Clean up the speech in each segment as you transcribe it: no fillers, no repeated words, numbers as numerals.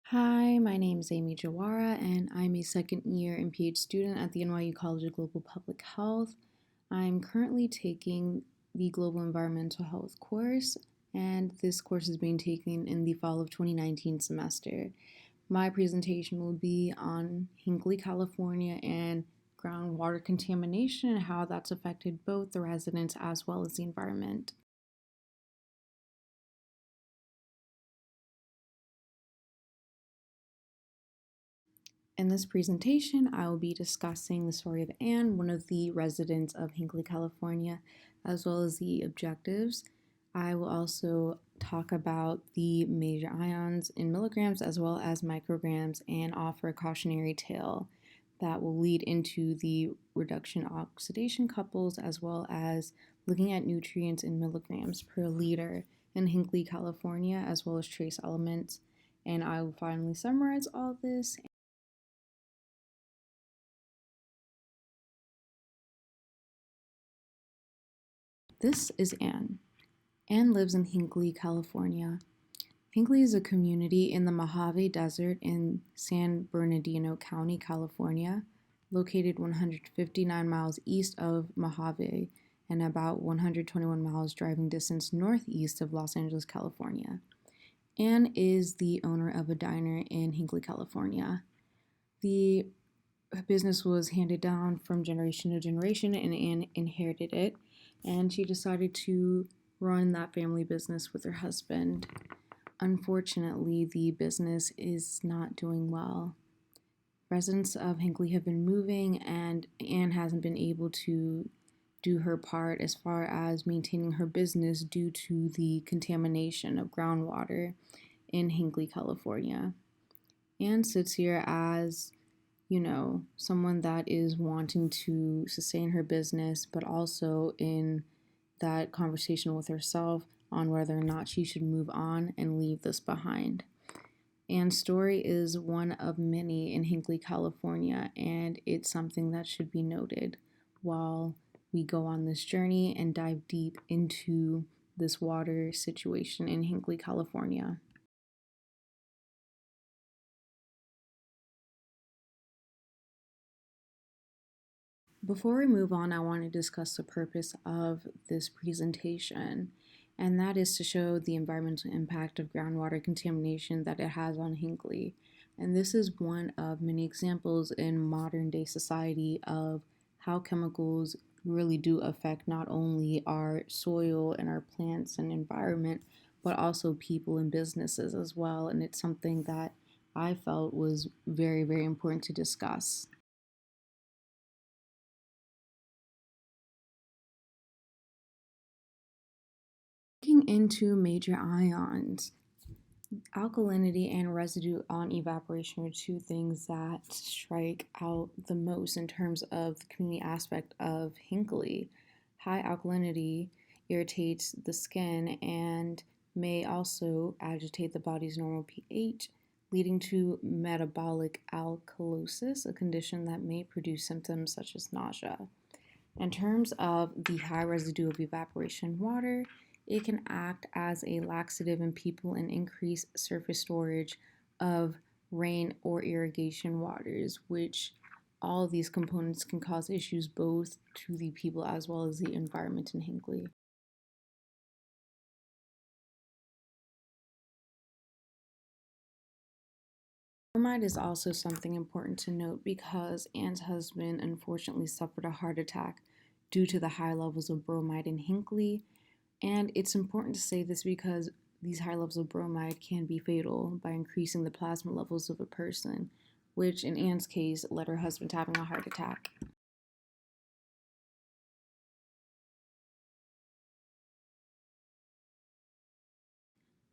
Hi, my name is Amy Jawara, and I'm a second year MPH student at the NYU College of Global Public Health. I'm currently taking the Global Environmental Health course, and this course is being taken in the fall of 2019 semester. My presentation will be on Hinkley, California, and groundwater contamination and how that's affected both the residents as well as the environment. In this presentation, I will be discussing the story of Anne, one of the residents of Hinkley, California, as well as the objectives. I will also talk about the major ions in milligrams as well as micrograms and offer a cautionary tale that will lead into the reduction oxidation couples as well as looking at nutrients in milligrams per liter in Hinkley, California, as well as trace elements. And I will finally summarize all this. This is Anne. Anne lives in Hinkley, California. Hinkley is a community in the Mojave Desert in San Bernardino County, California, located 159 miles east of Mojave and about 121 miles driving distance northeast of Los Angeles, California. Anne is the owner of a diner in Hinkley, California. The business was handed down from generation to generation, and Anne inherited it, and she decided to run that family business with her husband. Unfortunately, the business is not doing well. Residents of Hinkley have been moving, and Anne hasn't been able to do her part as far as maintaining her business due to the contamination of groundwater in Hinkley, California. Anne sits here as someone that is wanting to sustain her business, but also in that conversation with herself on whether or not she should move on and leave this behind. Anne's story is one of many in Hinkley, California, and it's something that should be noted while we go on this journey and dive deep into this water situation in Hinkley, California. Before we move on, I want to discuss the purpose of this presentation, and that is to show the environmental impact of groundwater contamination that it has on Hinkley. And this is one of many examples in modern day society of how chemicals really do affect not only our soil and our plants and environment, but also people and businesses as well. And it's something that I felt was very, very important to discuss. Looking into major ions, alkalinity and residue on evaporation are two things that strike out the most in terms of the community aspect of Hinkley. High alkalinity irritates the skin and may also agitate the body's normal pH, leading to metabolic alkalosis, a condition that may produce symptoms such as nausea. In terms of the high residue of evaporation water, it can act as a laxative in people and increase surface storage of rain or irrigation waters, which all of these components can cause issues both to the people as well as the environment in Hinkley. Bromide is also something important to note because Anne's husband unfortunately suffered a heart attack due to the high levels of bromide in Hinkley. And it's important to say this because these high levels of bromide can be fatal by increasing the plasma levels of a person, which in Anne's case led her husband to having a heart attack.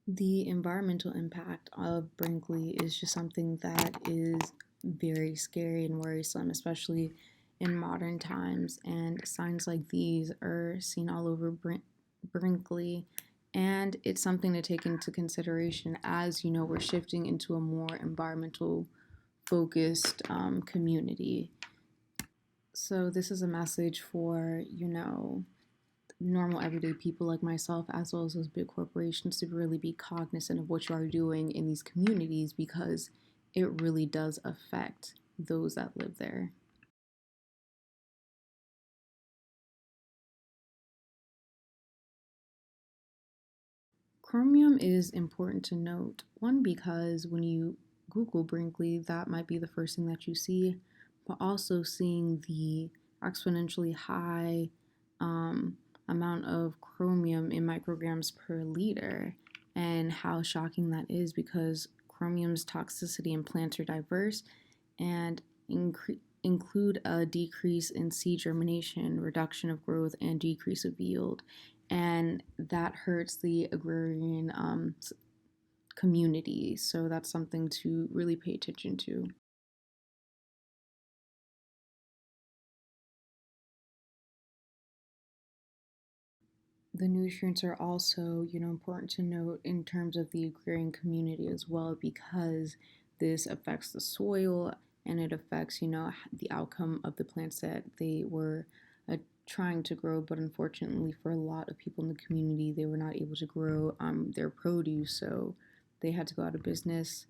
The environmental impact of Brinkley is just something that is very scary and worrisome, especially in modern times. And signs like these are seen all over Brinkley. And it's something to take into consideration as we're shifting into a more environmental focused community. So, this is a message for normal everyday people like myself, as well as those big corporations, to really be cognizant of what you are doing in these communities, because it really does affect those that live there. Chromium is important to note. One, because when you Google Brinkley, that might be the first thing that you see, but also seeing the exponentially high amount of chromium in micrograms per liter, and how shocking that is, because chromium's toxicity in plants are diverse and include a decrease in seed germination, reduction of growth, and decrease of yield. And that hurts the agrarian community. So that's something to really pay attention to. The nutrients are also, important to note in terms of the agrarian community as well, because this affects the soil, and it affects, the outcome of the plants that they were trying to grow. But unfortunately, for a lot of people in the community, they were not able to grow their produce, so they had to go out of business,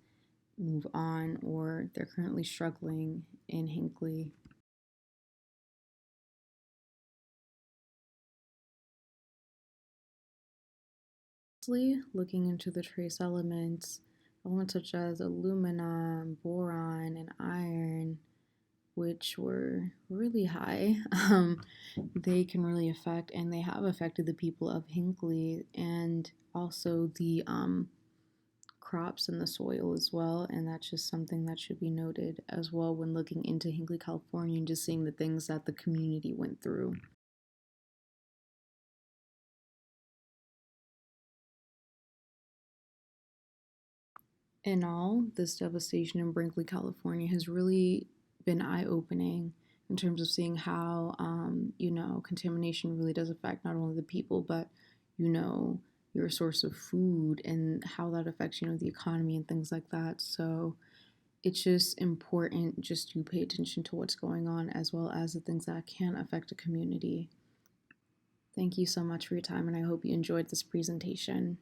move on, or they're currently struggling in Hinkley. Looking into the trace elements such as aluminum, boron, and iron, which were really high, they can really affect, and they have affected, the people of Hinkley, and also the crops in the soil as well. And that's just something that should be noted as well when looking into Hinkley, California, and just seeing the things that the community went through. In all, this devastation in Brinkley, California has really been eye opening in terms of seeing how, contamination really does affect not only the people, but, your source of food, and how that affects, the economy and things like that. So it's just important just to pay attention to what's going on, as well as the things that can affect a community. Thank you so much for your time, and I hope you enjoyed this presentation.